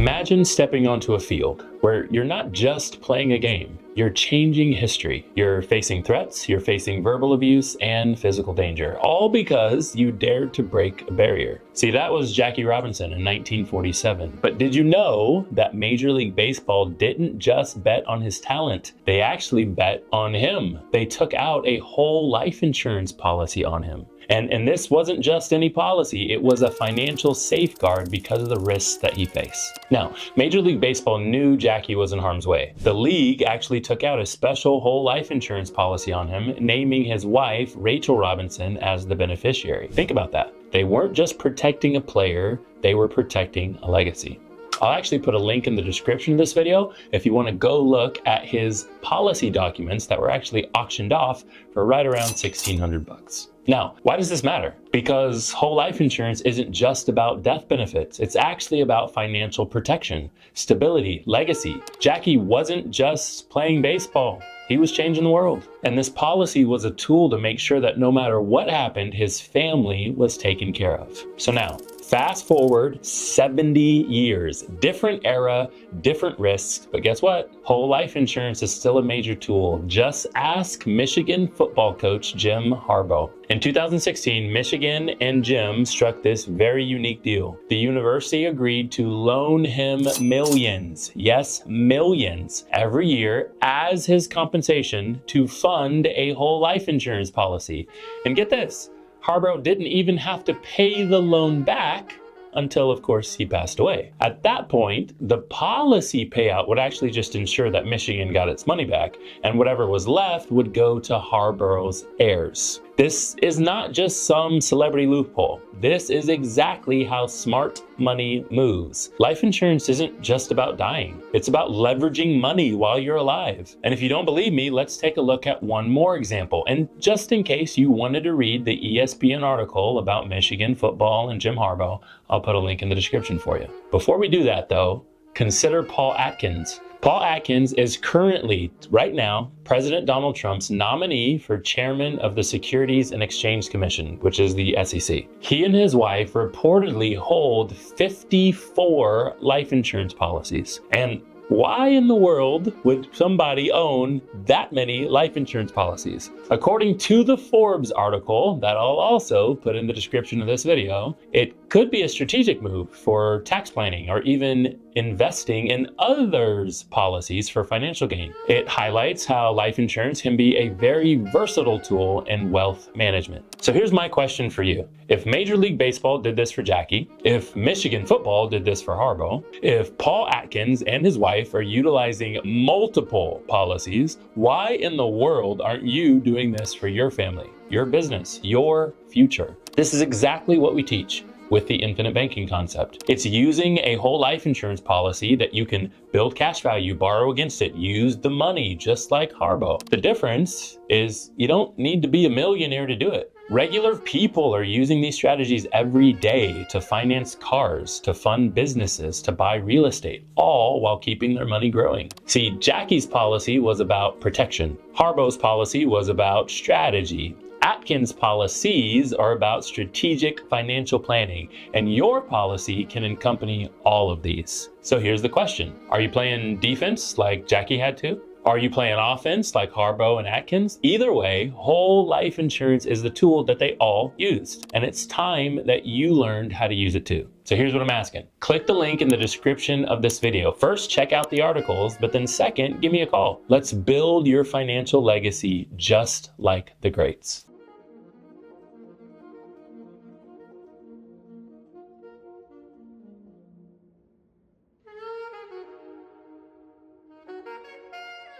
Imagine stepping onto a field where you're not just playing a game, you're changing history. You're facing threats, you're facing verbal abuse and physical danger, all because you dared to break a barrier. See, that was Jackie Robinson in 1947. But did you know that Major League Baseball didn't just bet on his talent? They actually bet on him. They took out a whole life insurance policy on him. And this wasn't just any policy, it was a financial safeguard because of the risks that he faced. Now, Major League Baseball knew Jackie was in harm's way. The league actually took out a special whole life insurance policy on him, naming his wife, Rachel Robinson, as the beneficiary. Think about that. They weren't just protecting a player, they were protecting a legacy. I'll actually put a link in the description of this video if you want to go look at his policy documents that were actually auctioned off for right around $1,600. Now, why does this matter? Because whole life insurance isn't just about death benefits. It's actually about financial protection, stability, legacy. Jackie wasn't just playing baseball. He was changing the world. And this policy was a tool to make sure that no matter what happened, his family was taken care of. So now, fast forward 70 years, different era, different risks, but guess what? Whole life insurance is still a major tool. Just ask Michigan football coach Jim Harbaugh. In 2016, Michigan and Jim struck this very unique deal. The university agreed to loan him millions, yes, millions, every year as his compensation to fund a whole life insurance policy. And get this, Harbaugh didn't even have to pay the loan back until, of course, he passed away. At that point, the policy payout would actually just ensure that Michigan got its money back, and whatever was left would go to Harbaugh's heirs. This is not just some celebrity loophole. This is exactly how smart money moves. Life insurance isn't just about dying. It's about leveraging money while you're alive. And if you don't believe me, let's take a look at one more example. And just in case you wanted to read the ESPN article about Michigan football and Jim Harbaugh, I'll put a link in the description for you. Before we do that though, consider Paul Atkins. Paul Atkins is currently, right now, President Donald Trump's nominee for chairman of the Securities and Exchange Commission, which is the SEC. He and his wife reportedly hold 54 life insurance policies. And why in the world would somebody own that many life insurance policies? According to the Forbes article that I'll also put in the description of this video, it could be a strategic move for tax planning or even investing in others' policies for financial gain. It highlights how life insurance can be a very versatile tool in wealth management. So here's my question for you. If Major League Baseball did this for Jackie, if Michigan football did this for Harbaugh, if Paul Atkins and his wife are utilizing multiple policies, why in the world aren't you doing this for your family, your business, your future? This is exactly what we teach with the infinite banking concept. It's using a whole life insurance policy that you can build cash value, borrow against it, use the money just like Harbaugh. The difference is you don't need to be a millionaire to do it. Regular people are using these strategies every day to finance cars, to fund businesses, to buy real estate, all while keeping their money growing. See, Jackie's policy was about protection. Harbaugh's policy was about strategy. Atkins' policies are about strategic financial planning, and your policy can accompany all of these. So here's the question. Are you playing defense like Jackie had to? Are you playing offense like Harbaugh and Atkins? Either way, whole life insurance is the tool that they all used, and it's time that you learned how to use it too. So here's what I'm asking. Click the link in the description of this video. First, check out the articles, but then second, give me a call. Let's build your financial legacy just like the greats.